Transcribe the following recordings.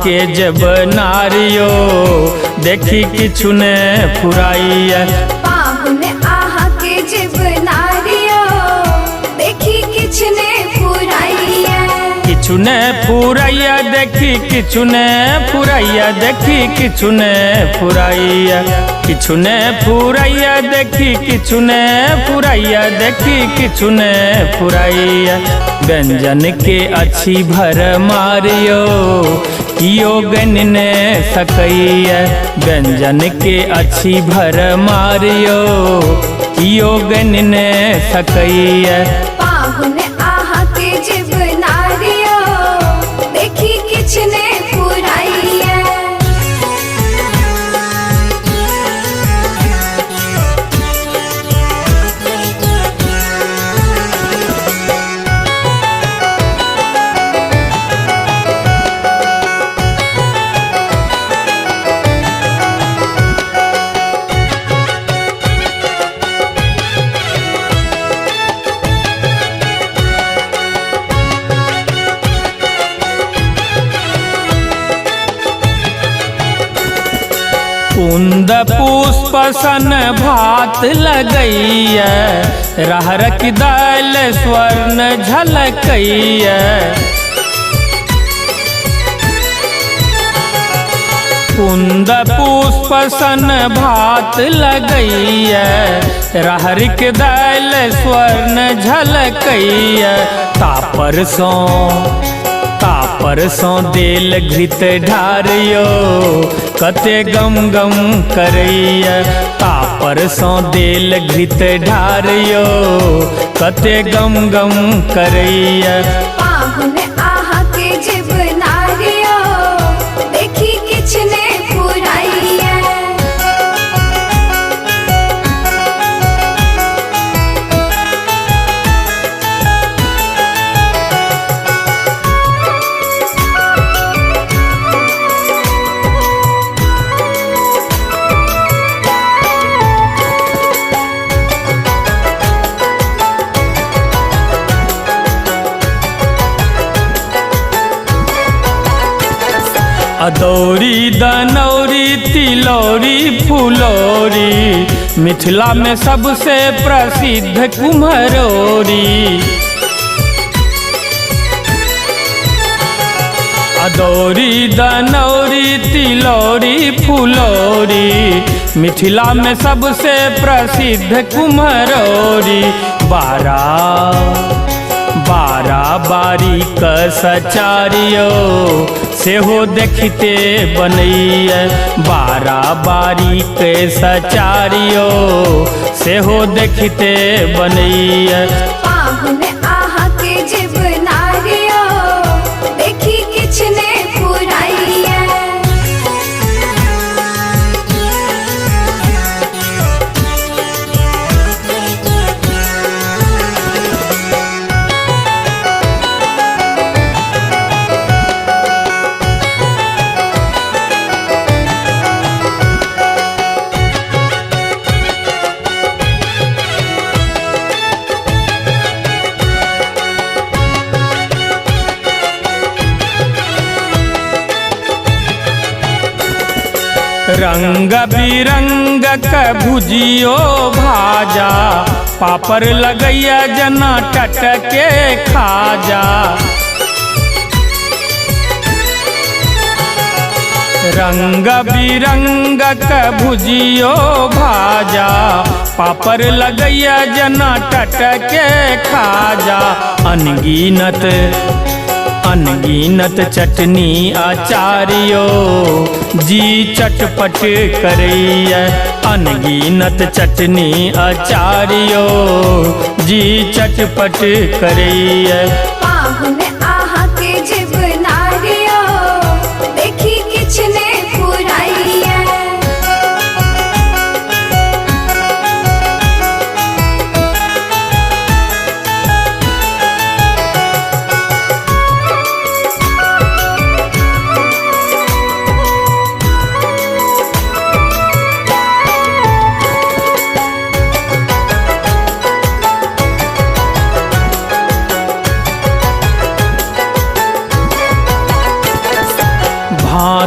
के जब नारियो देखी किछु ने फुराइया। पाहुन आहा के जब नारियो देखी किछु ने फुराइया। किछु ने फुराइया देखी किछु ने फुराइया देखी किछु ने फुराइया। किछु ने फुराइया देखी किछु ने फुराइया देखी किछु ने फुराइया। व्यंजन के अच्छी भर मारियो कियो गन ने सकैया। व्यंजन के अच्छी भर मारियो कियो गन ने सकैया। पाहुन आहा के जब नारियो देखी किछु ने फुराइया। कुंद पुष्प सन भात लगैया। रहरक दाल स्वर्ण झलकैया। कुंद पुष्प सन भात लगैया। रहरक दाल स्वर्ण झलकैया। तापर सो देल घृत ढारियो कते गम गम करैया। तापर सो देल घृत ढारियो कते गम गम करैया। पाहुन आहा के जब नारियो देखी किछु ने फुराइया। अदौरी दनौरी तिलौरी फुलौरी मिथिला में सबसे प्रसिद्ध कुम्हरौरी। अदौरी दनौरी तिलौरी फुलौरी मिथिला में सबसे प्रसिद्ध कुम्हरौरी। बारी क सचारियो सेहो देखते बनैया। बारी के सचारियो सेहो देखते बनैया। पाहुन आहा के जब नारियो देखी किछु ने फुराइया। रंग बिरंग क भुजियो भाजा। पापड़ लगैया जना टटके खाजा। रंग बिरंग क भुजियो भाजा। पापड़ लगैया जना टटके खाजा। अनगिनत चटनी आचारियो जी चटपट करैया। अनगिनत चटनी आचारियो जी चटपट करैया। पाहुन आहा के जब नारियो देखी किछु ने फुराइया।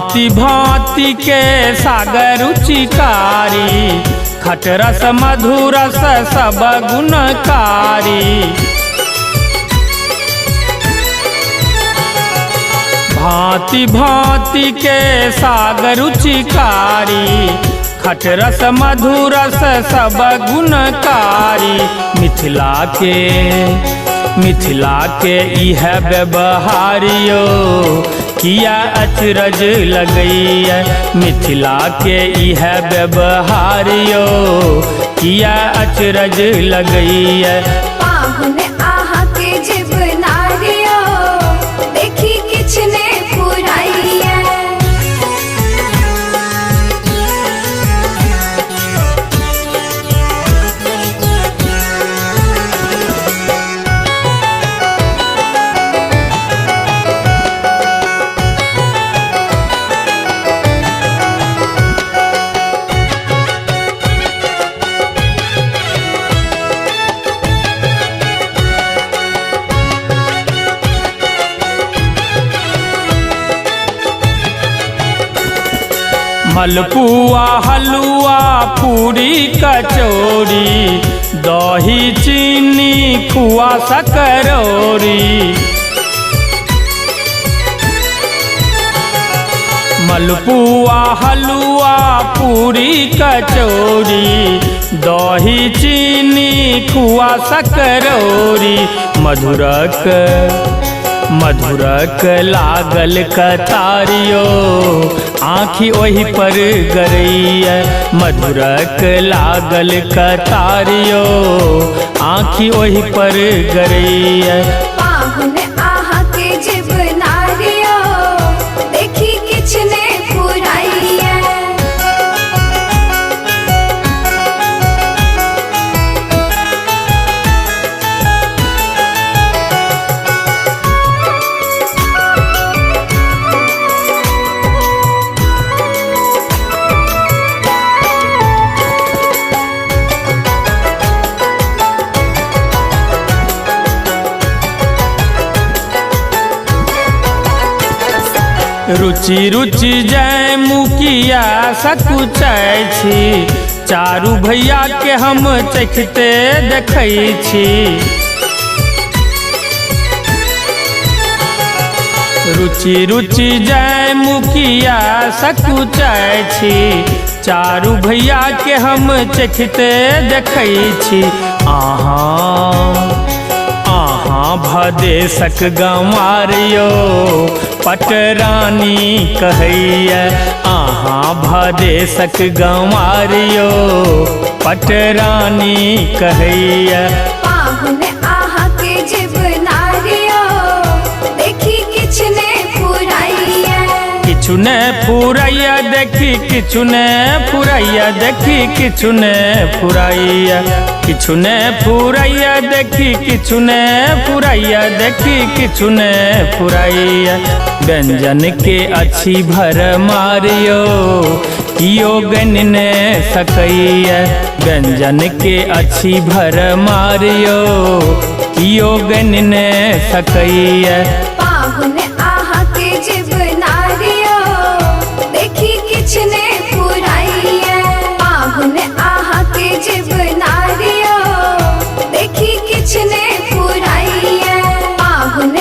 भांति भांति के सागर रुचिकारी, खटरस मधुरस सब गुणकारी। भांति भांति के सागर रुचिकारी, खटरस मधुरस सब गुणकारी। मिथिला के इह व्यवहारियो, किया अचरज लगैया। मिथिला के इह व्यवहारियो, किया अचरज लगैया। पाहुन आहा के जिब नारियो, देखी किछने पुराइया। मलपुआ हलुआ पूरी कचौड़ी, दही चीनी खुआ सकरौरी। मलपुआ हलुआ पूरी कचौड़ी, दही चीनी खुआ सकरौरी। मधुरक लागल कतारियो, आँखी ओहि पर गरैया। मधुरक लागल कतारियो, आँखी ओहि पर गरैया। पाहुन आहा के जिब नारियो, देखी किछने पुराइया। रुचि रुचि जय मुखिया सकुचाय छी, चारू भैया के हम चखते देखै छी। रुचि रुचि जय मुखिया सकुचाय छी, चारू भैया के हम चखते देखै छी। आहाँ भदेशक गंवारियो, पटरानी कहैया। आहाँ भदेशक गंवारियो, पटरानी कहैया। पाहुन आहा के जिब नारियो, देखी किछने पुराइया। किछुने फुरैया देखी, किछुने फुरैया देखी, किछुने फुरैया। किछुने फुरैया देखी, किछुने फुरैया देखी, किछुने फुरैया। व्यंजन के अच्छी भर मारियो, कियो गन ने सकैया। व्यंजन के अच्छी भर मारियो, कियो गन ने सकैया। पाहुन आहा के जिब नारियो, देखी किछने पुराइया। पाहुन आहा के जिब नारियो, देखी किछने पुराइया। पाहुन